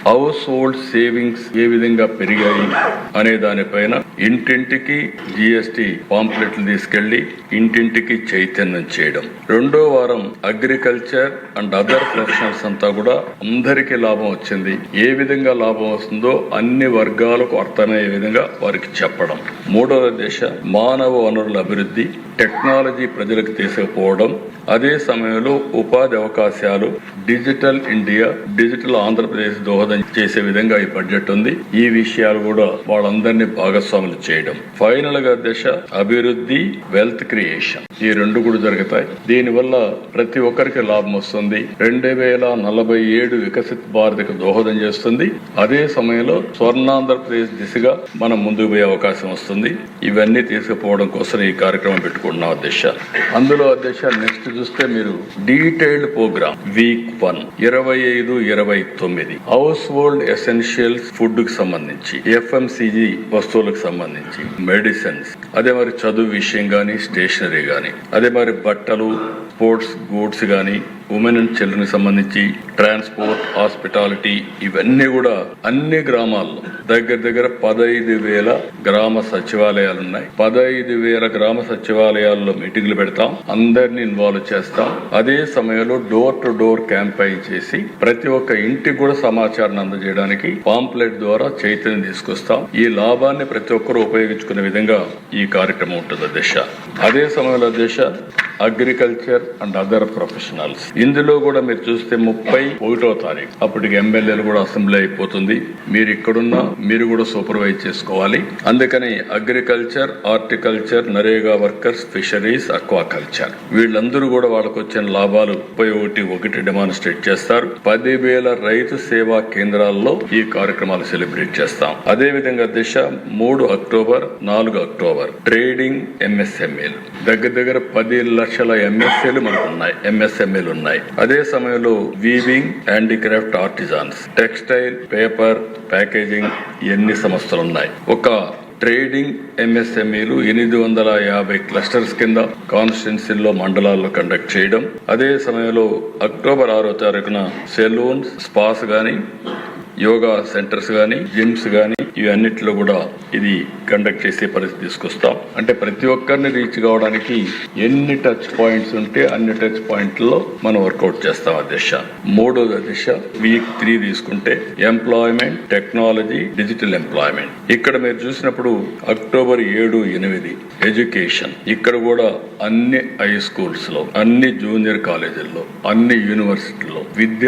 House hold savings ఏ విధంగా పెరిగాయి అనే దానిపైన ఇంటింటికి జిఎస్టి పాంప్లెట్లు తీసుకెళ్లి ఇంటింటికి చైతన్యం చేయడం. రెండో వారం అగ్రికల్చర్ అండ్ అదర్ ప్రొఫెషనల్స్ అంతా కూడా అందరికీ లాభం వచ్చింది, ఏ విధంగా లాభం వస్తుందో అన్ని వర్గాలకు అర్థమయ్యే విధంగా వారికి చెప్పడం. మూడవ దశ మానవ వనరుల అభివృద్ధి, టెక్నాలజీ ప్రజలకు తీసుకుపోవడం, అదే సమయంలో ఉపాధి అవకాశాలు, డిజిటల్ ఇండియా, డిజిటల్ ఆంధ్రప్రదేశ్ దోహదం చేసే విధంగా ఈ బడ్జెట్ ఉంది. ఈ విషయాలు కూడా వాళ్ళందరినీ భాగస్వాములు చేయడం. ఫైనల్ గా దశ అభివృద్ధి, వెల్త్ క్రియేషన్, ఈ రెండు కూడా జరుగుతాయి. దీనివల్ల ప్రతి ఒక్కరికి లాభం వస్తుంది. 2047 వికసిత్ భారత్కు దోహదం చేస్తుంది. అదే సమయంలో స్వర్ణాంధ్రప్రదేశ్ దిశగా మనం ముందుకు పోయే అవకాశం వస్తుంది. ఇవన్నీ తీసుకుపోవడం కోసం ఈ కార్యక్రమం పెట్టుకుంటున్నాం అధ్యక్ష. అందులో అధ్యక్ష నెక్స్ట్ చూస్తే మీరు detailed program week 1 25-29 household essentials food కు సంబంధించి, ఎఫ్ఎంసీజీ వస్తువులకు సంబంధించి, మెడిసిన్స్, అదే మరి చదువు విషయం గానీ, స్టేషనరీ గానీ, అదే మరి బట్టలు, స్పోర్ట్స్ గూడ్స్ గానీ, ఉమెన్ అండ్ చిల్డ్రన్ కి సంబంధించి, ట్రాన్స్పోర్ట్, హాస్పిటాలిటీ, ఇవన్నీ కూడా అన్ని గ్రామాల్లో దగ్గర 15,000 గ్రామ సచివాలయాలు ఉన్నాయి. 15,000 గ్రామ సచివాలయాల్లో మీటింగ్లు పెడతాం, అందరినీ ఇన్వాల్వ్ చేస్తాం. అదే సమయంలో డోర్ టు డోర్ క్యాంపెయిన్ చేసి ప్రతి ఒక్క ఇంటికి కూడా సమాచారాన్ని అందజేయడానికి పాంప్లెట్ ద్వారా చైతన్యం తీసుకొస్తాం. ఈ లాభాన్ని ప్రతి ఒక్కరూ ఉపయోగించుకునే విధంగా ఈ కార్యక్రమం ఉంటుంది అధ్యక్ష. అదే సమయంలో అధ్యక్ష అగ్రికల్చర్ అండ్ అదర్ ప్రొఫెషనల్స్, ఇందులో కూడా మీరు చూస్తే 31వ తారీఖు అప్పటికి ఎమ్మెల్యేలు కూడా అసెంబ్లీ అయిపోతుంది. మీరు ఇక్కడున్నా మీరు కూడా సూపర్వైజ్ చేసుకోవాలి. అందుకని agriculture, horticulture, NREGA workers, fisheries, aquaculture, వీళ్ళందరూ కూడా వాళ్ళకు వచ్చిన లాభాలు 31 డెమాన్స్ట్రేట్ చేస్తారు. 10,000 రైతు సేవా కేంద్రాల్లో ఈ కార్యక్రమాలు సెలబ్రేట్ చేస్తాం. అదే విధంగా దిశ 3 అక్టోబర్, 4 అక్టోబర్ ట్రేడింగ్ ఎంఎస్ఎంఏలు, దగ్గర 10 లక్షల ఎంఎస్ఏలు మనకు ఉన్నాయి, ఎంఎస్ఎంఏలు ఉన్నాయి. అదే సమయంలో weaving, handicraft, artisans, textile, paper, packaging, ఎన్ని సంస్థలు ఉన్నాయి. ఒక ట్రేడింగ్ ఎంఎస్ఎంఈలు 850 క్లస్టర్స్ కింద కాన్స్టిట్యున్సీల్లో, మండలాల్లో కండక్ట్ చేయడం. అదే సమయంలో అక్టోబర్ 6వ తారీఖున సెలూన్స్, స్పాస్ గానీ, యోగా సెంటర్స్ గానీ, జిమ్స్ గానీ, ఇవన్నిటిలో కూడా ఇది కండక్ట్ చేసే పరిస్థితి తీసుకొస్తాం. అంటే ప్రతి ఒక్కరిని రీచ్ కావడానికి ఎన్ని టచ్ పాయింట్స్ ఉంటే అన్ని టచ్ పాయింట్లలో మనం వర్కౌట్ చేస్తాం అధ్యక్ష. మూడోది దిశ వీక్ 3 తీసుకుంటే ఎంప్లాయ్మెంట్, టెక్నాలజీ, డిజిటల్ ఎంప్లాయ్మెంట్. ఇక్కడ మీరు చూసినప్పుడు అక్టోబర్ 7, 8 ఎడ్యుకేషన్, ఇక్కడ కూడా అన్ని హై స్కూల్స్ లో, అన్ని జూనియర్ కాలేజీల్లో, అన్ని యూనివర్సిటీల్లో విద్యా